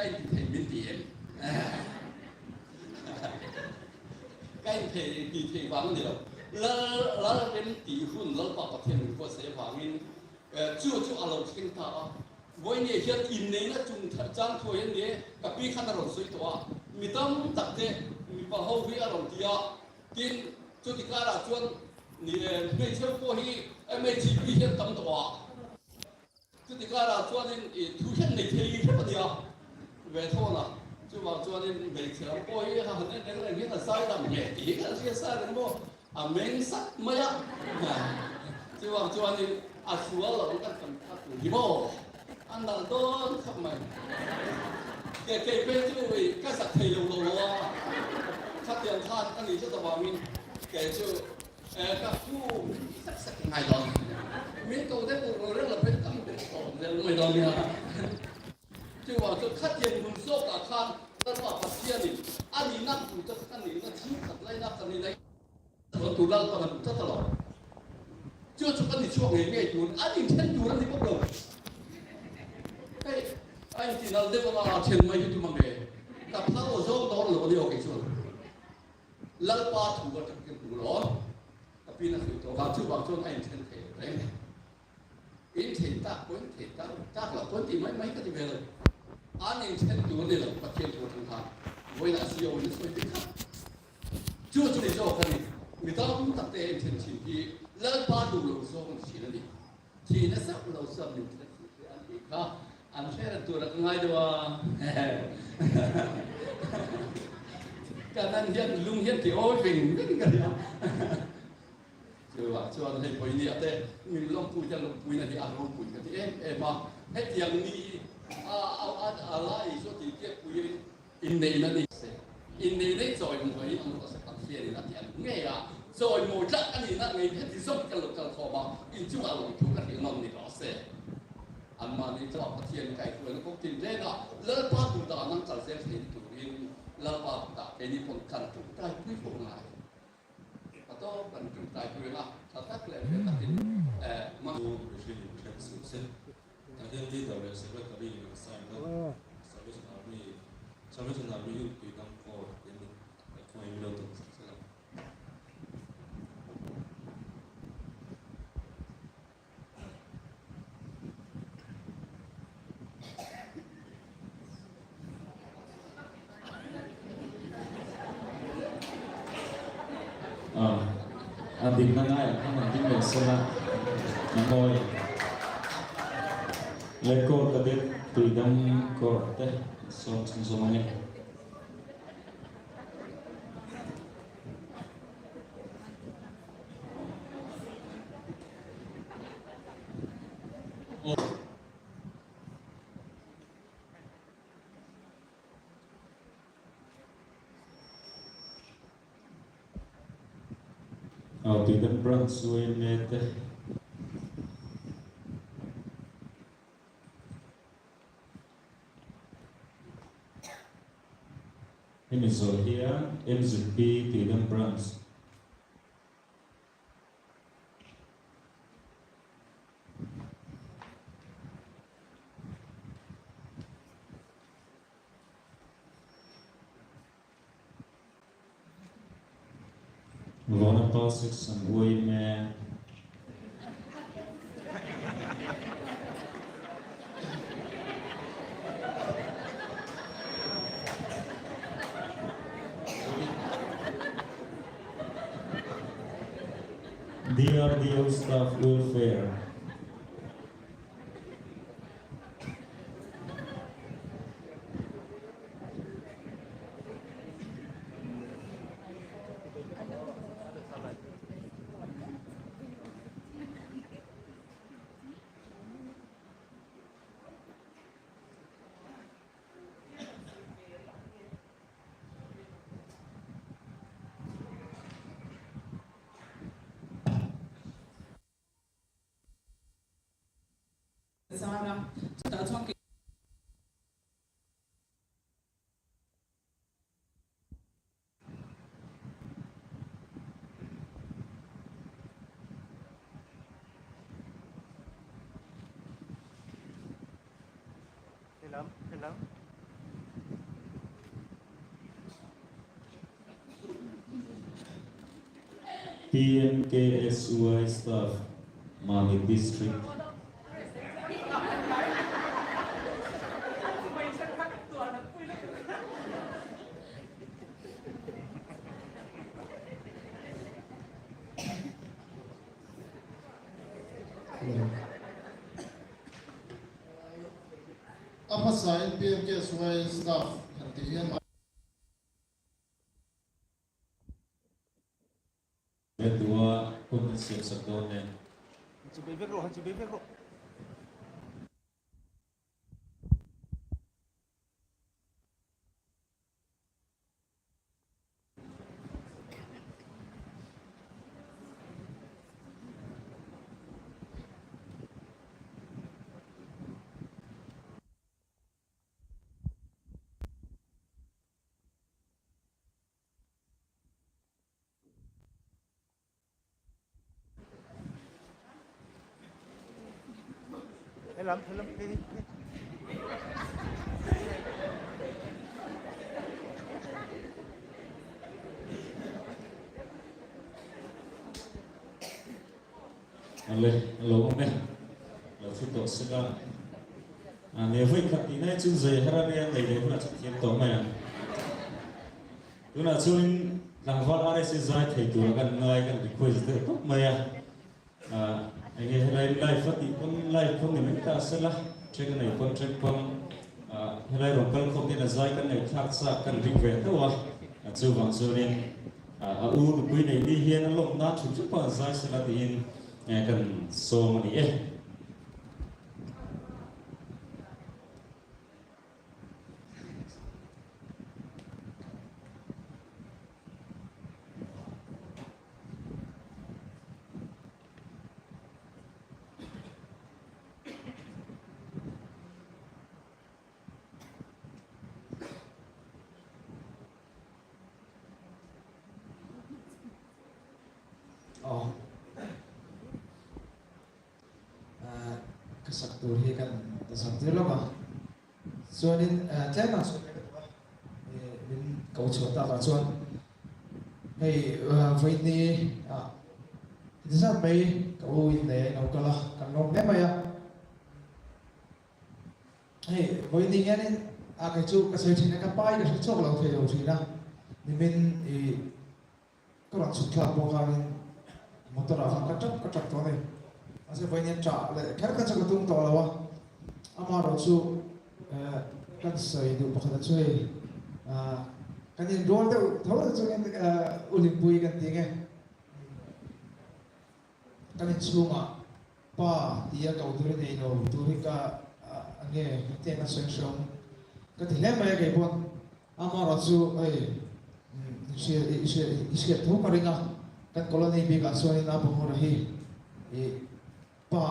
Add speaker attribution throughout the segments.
Speaker 1: cái thầy miễn tiền cái thầy vắng điều là bên tỷ hun là bảo thiên mình có sẽ vắng in chú alo chính ta với nhiều hiện in này là chúng trang thôi hiện này các bị khăn rồi suy thoa mi tâm tập thế mi bảo hậu vi alo tia tin chú thì cả là chuan người chơi qua hi em ấy chỉ bị hiện tâm thoa chú thì cả là chuan nên thu hiện này thấy thế nào dia về thôi là chú bảo cho nên về thì nó coi cái hàng này cái này là sai lầm nhẹ tí cái gì sai lắm bộ mình sắc mới á chú bảo cho nên xua là cái phần thắt gì bộ anh đang tốt không mày cái bên chú vì cái sắc thầy lâu lâu à thắt tiền than anh đi cho tao bảo mình cái chú các chú sắc sắc ngày rồi mình câu đấy cũng rất là biết tâm biết ổn rồi mới rồi nha chú bảo cho khát tiền mừng số cả khan tất cả phát triển đi anh đi nắp tủ tất cả đi nắp chín thật lấy nắp thật lấy rồi tủ lăng còn tất cả rồi chưa chụp anh đi chuộc nghề nghề chuột anh đi chân chuột anh đi bốc đầu cái anh chỉ là đây là tiền mấy cái mà nghề tập thao ở chỗ đó là điều cái chuột lăn qua thủ vào cái tủ đó tapi là sự tổ vào chú bảo cho anh chân thể đấy in thể ta quên thể ta chắc là quên thì mấy cái gì về rồi anh em xemตัวนี่แหละประเทศตัวทั้งทางเวลาเสียวนี่สวยดีครับจู่ๆนี่โจ้กันนี่มีต้องตัดเต็มเช่นที่เลิกพาดูเราโซ่กันทีนั่นดิทีนั้นสักเราสับหนึ่งทีอันนี้ค่ะอันแค่ตัวละง่ายดีว่าการนั้นเห็นลุงเห็นที่โอ้ยเป็นไม่กันเนี่ยคือว่าชวนให้ไปเนี่ยแต่มีลองคุยจะลองคุยนะที่อารมณ์คุยกันที่มาให้เตียงนี้อะไรส่วนที่เกี่ยวกับอินเดียนั่นเองอินเดียได้จอยมันไว้มันก็สักเสียนี่นะที่อันเงี้ยจอยหมดละอันนี้นั่นเองที่ส่งกันหลุดกันเข้ามาอินจูอารมณ์ทุกข์ที่นอนนี่ก็เสียอันมานี่จะบอกเทียนไก่ตัวนั้นก็กินได้ละเลิกพาตัวตานั่งจัดเสียที่ตัวนี้เลิกพาตาเป็นนิพนธ์กันถูกได้ไม่ผลงานก็ต้องกันถูกได้ด้วยนะถ้าตักเลยตักเป็นมาดู
Speaker 2: Then later we select the reading and sign up Salvation Army you become for in the coin building.
Speaker 3: Anh tìm năng ai anh làm chính mình xem là ngồi lekor kadet freedom ko te so manya freedom branch we te Em rồi here, MZP Freedom Branch. Vona pasik sang uy me. DRDO Staff Welfare.
Speaker 4: Sana talking
Speaker 5: Hello.
Speaker 3: PMKSY staff Mami District.
Speaker 5: Apa sign PMKSY staff hentian
Speaker 3: Kedua Komisi Sektornya. Hello ông này, là phu tổ sư ca. Nếu với các tí này chú dạy hết ra này đấy là chắc chắn tổ mày. Cứ là chú làm vật ở đây sẽ giải thầy chủ là gần ngay gần cái quầy từ tốt mày anh ấy lại phát đi con lại không để mình ta sẽ là chơi cái này con chơi con lại rồi con không thể là giải cái này khác xa cái việc về đâu chú vắng chú nên u quỳ này đi hiền nó lộng nát chúng chút bao giải sẽ là tiền cần số mà đi
Speaker 6: Kesaktur hi kan saktur lo ma so nin tlai ma so min kau chho ta ka chuan hei vai ni za mai kau in ne no kala kan nom ne ma ya hei vai ni ngan cái chu ka sai thina ka pai ka chok lo the lo thina ni min ka rak su thla bo ka min motor a ka chak to ne ase vai ni tra le khar ka chak tung to lawa ama ro chu kan sai du pakha chu hei kan in rol de thol chu ngen ulimpui kan tinge kan in chunga pa tia ka udur nei no turika ange te na section ka thile mai ke bon ama ro chu ai isi tho karinga kan colony bi ka so ni na bo ro hi pa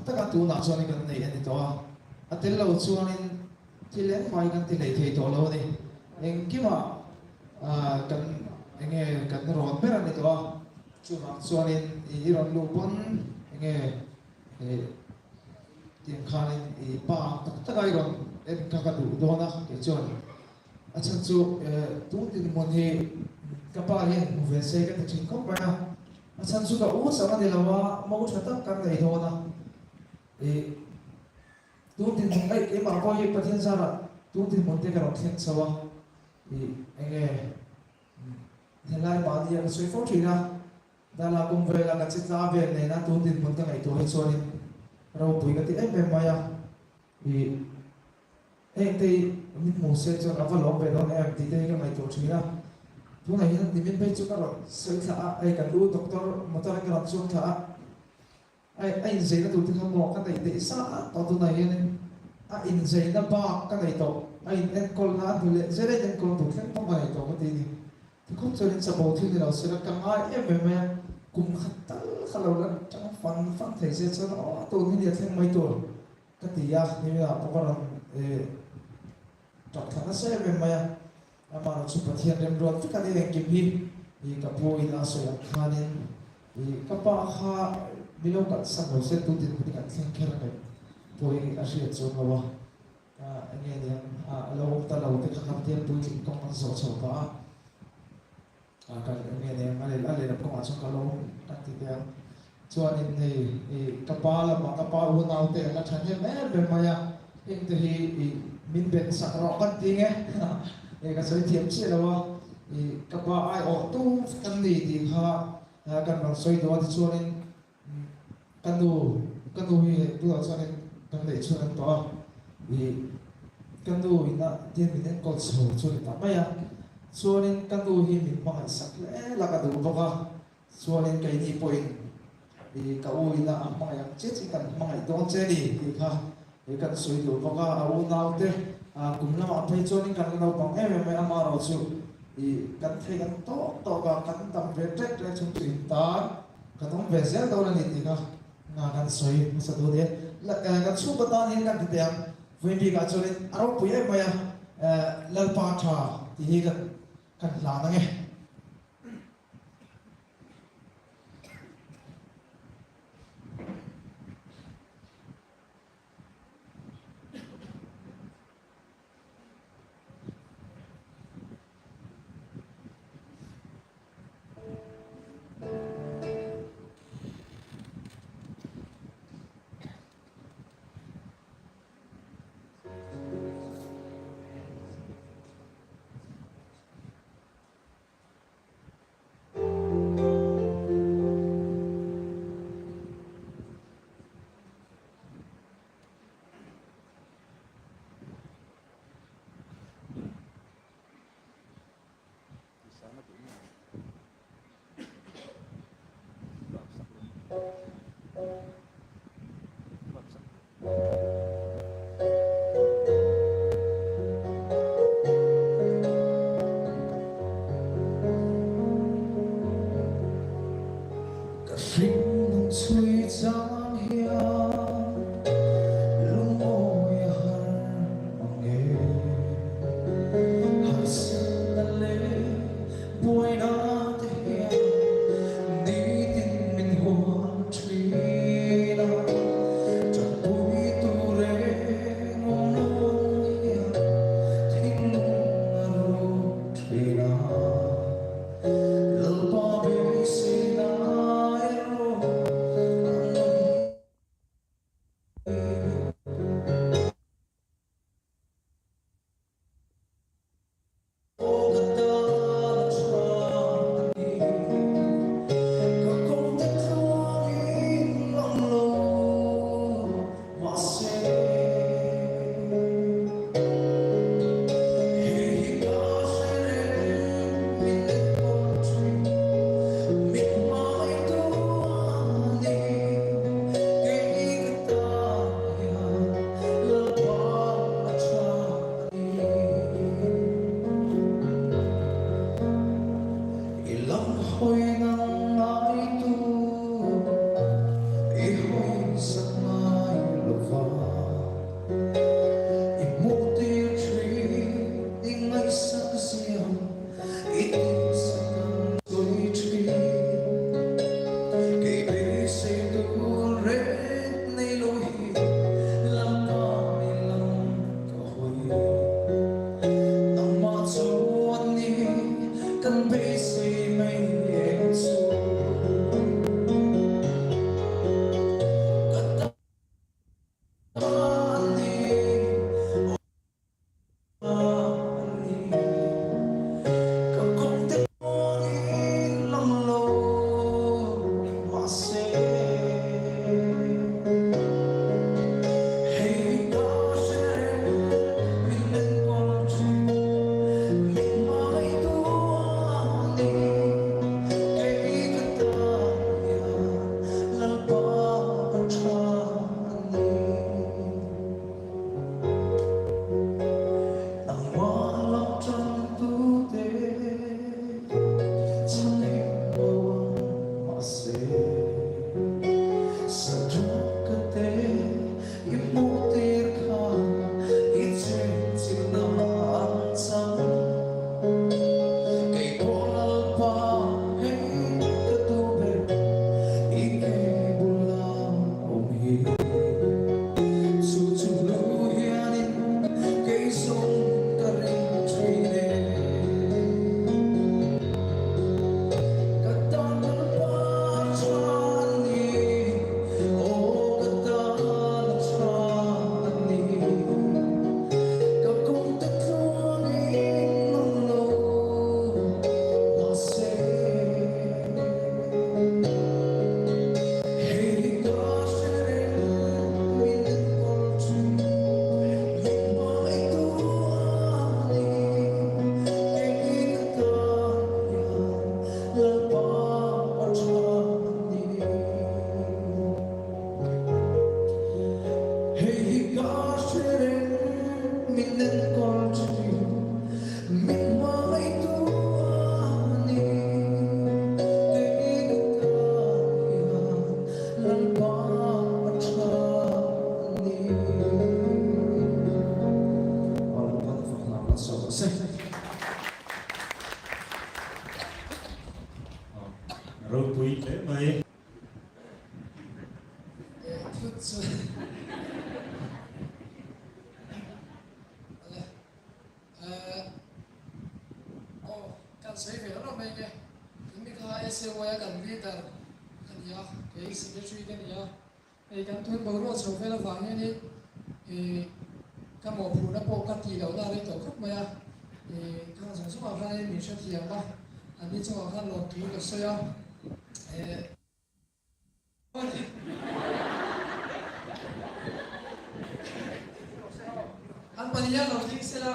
Speaker 6: tak tu na so ni kan nei ani to atel lo chuanin thilen mai kan ti nei thei to lo ni eng kima kan enge kan ron per ani to chu ma chuanin I ron lu pon enge tiang khanin pa tak ai ron en ka ka du do na ke chuan achan chu tu tin mon he ka pa hen mu ve se ka ta chin kom ba na achan chu ka u sa ma de lawa mo tha tak kan nei do na tu tin ai ke ma ko ye pathian sa ra tu tin mon te ka ro thlen sawa enge helai ba dia ka soi fo thina dala kum ve la ka chitla ve ne na tu tin mon ka ngai to he chuanin rau pui ka ti em be maya te min mu se chuan ava lo ve don em ti te ka ngai to thina tu ngai hin ti min pe chu ka ro soi tha ai kan u doctor motor ka ro chu tha ai zai na tu ti ka mo ka dai te sa to tu nai hin in zai na ba ka ngai to ai en kol na tu le zere en kol tu khen pa ngai to ka ti ni tu ko chuan sa bo thi ni lo se ka ngai em be me kum khatal khalo la chang fan thei se chuan to ni dia theng mai to ka ti ya ni ya pa ka ron thana se be me ama ro chu pathian rem ron tu ka ni eng kim hi ka po ina so ya khanin ka pa kha bilo ka sa bo se tu tin ka theng kher ka poi a ria chu lawa enge ni lo ta lo te kha tian tu tin kong so so pa kan nghe ale làm công ăn xong cả lâu các thì cái cho nên thì kapal mà kapal u nào thế là chẳng hết mấy bên mà ya hiện thì mình bên sắc rõ cái gì nghe cái sợi thiệp chia đâu kapal ai ở tu cái gì thì ha kan bằng sợi đó thì cho nên kan du hi tu đó cho nên kan để cho nên to thì kan du ina tiên mình nên có số cho nên tạm ya cho nên kan du hi mình bằng sắc lẽ là cái đồ bọc cho nên cái gì point thì cậu ina mà yang chết chỉ cần mà don't chết đi thì ha thì kan suy đồ bọc au nào thế cũng là mà phải cho nên kan đâu bằng em mà rồi chứ thì kan thấy kan to cả kan tâm về chết ra trong chuyện ta kan không về sẽ đâu là gì thì ha kan suy sa đồ đấy là kan su bắt đầu hiện kan thì em với đi cả cho nên aro puya mà lal pa tha thì kan làm nghe Phim suy giang hiền lung môi hằn bằng nghề hạt sen đã lên buổi đã thể đi tin mình hoa truy nào chọn buổi tu so se
Speaker 3: rồi tùy thế mày
Speaker 6: chút chút kan sai ve ro mai ge mi kha se wa kan leader kan ya ke secretary kan ya kan thun bo ro so ve la wa ni ka mo phu na po ka ti lo da le to khop ma ya ka sa so ma fa ni sha ti ya ba an ni cho ka lo tu lo so ya an pa ya lo ti se la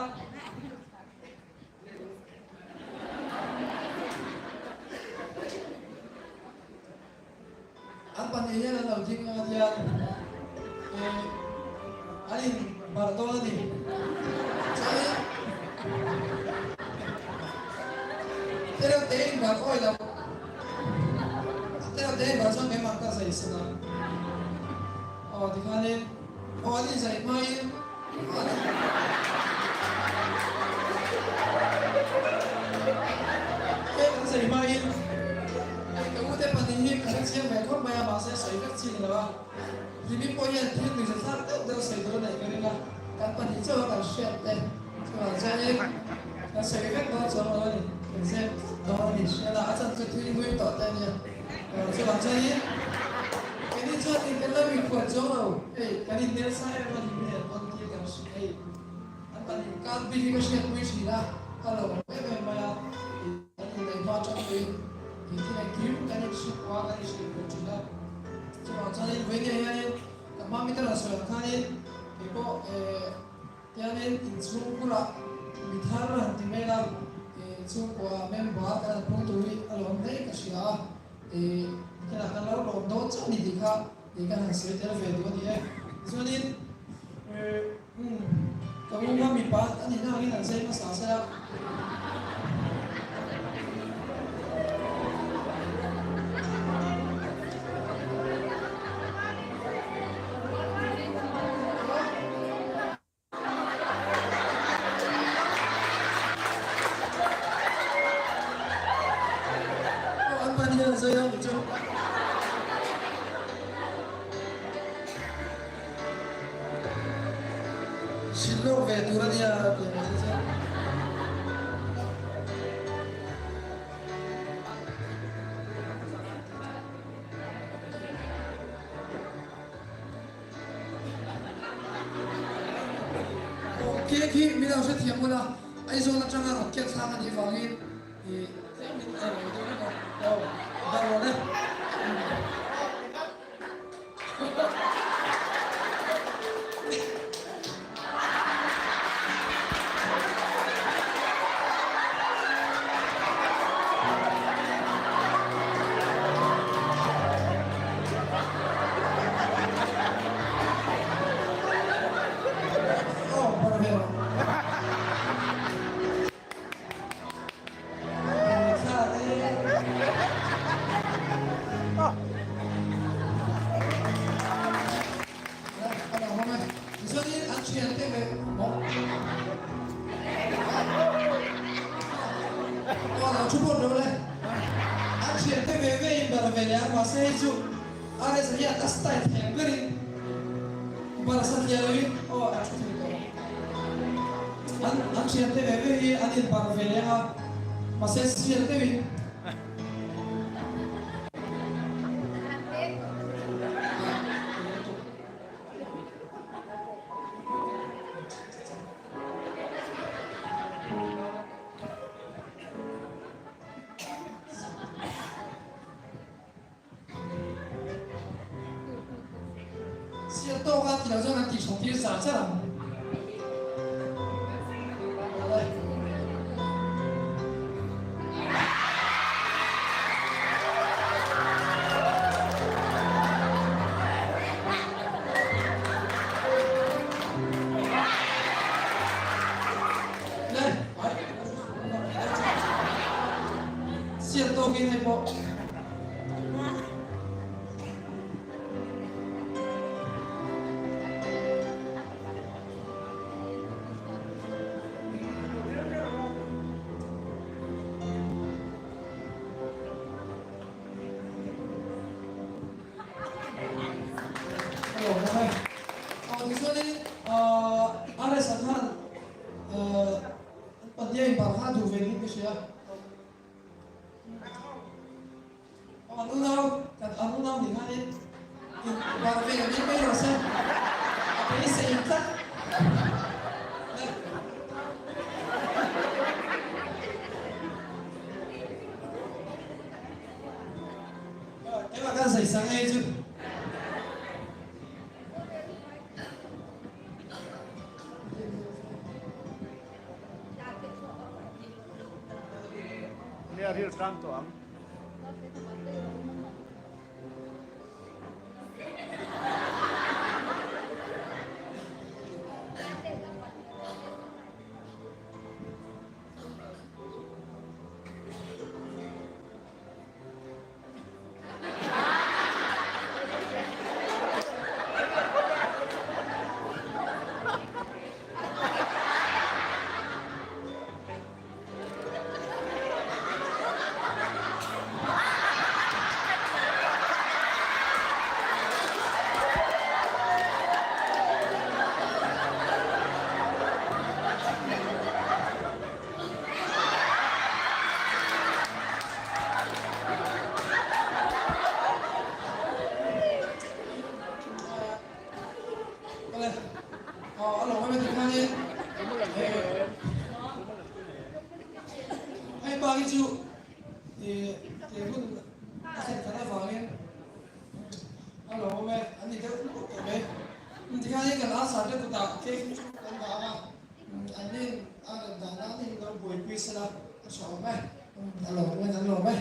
Speaker 6: apa ni ya la uji nga dia alin baratola ni sai pero te ba ko la pero te ba so me marca sai sana oh dikhane oh alin sai mai sai mai cái ute pandemia cái chuyện về con bây giờ bà sẽ xảy các chuyện là thì biết bao nhiêu thiên người sẽ sát tự đâu xảy ra này cái là các bạn thì chưa có chuyện đây cho bạn ra đi nó xảy các đó cho nó đi mình xem đó thì sẽ là chân cho thiên nguyên tỏ tên nha cho bạn ra đi cái đi cho thì cái là mình quật cho đâu cái đi nếu sai mà thì mình còn kia cảm xúc ấy anh bạn thì các vị cái chuyện quý gì là hello cái về mà anh này vào trong cái thì này kiếm cái này sự qua cái này sự của chúng ta cho nên với cái này các bạn biết là sao cái này thì có cái này tình xuống của là bị tháo ra thì mấy là xuống của mình bảo cái là phong thủy ở lòng đấy cái gì đó thì cái là cái lâu lòng đó cho mình thì khác thì cái này sẽ theo về đó thì cho nên cái môn mà mình bảo cái này nó cái là sẽ nó sao sẽ rơi đâu chứ xin lỗi về tôi đi tiền này chứ khi mình đang sẽ thiệp luôn à anh rồi nó chẳng là kết sang anh đi vào đi thì thế mình ở đây đâu đâu rồi đấy豆花调整了底从底啥这样。线都给你播。còn đây bảo ha thủ về đi cái gì còn lúc nào còn lúc nào thì hai đi bảo về đi bây giờ xem cái gì tất cái mà cái gì sáng nay chứ
Speaker 7: Dia real trunk to am.
Speaker 6: Alo, mấy bạn thấy hay ba cái chú thì cũng sẽ phải vào lên. Alo, mấy anh đi đâu cũng vậy. Thì cái này cái lá sản xuất của ta cái anh bảo anh đi anh làm gì đâu buổi quiz là sao mấy? Alo, mấy.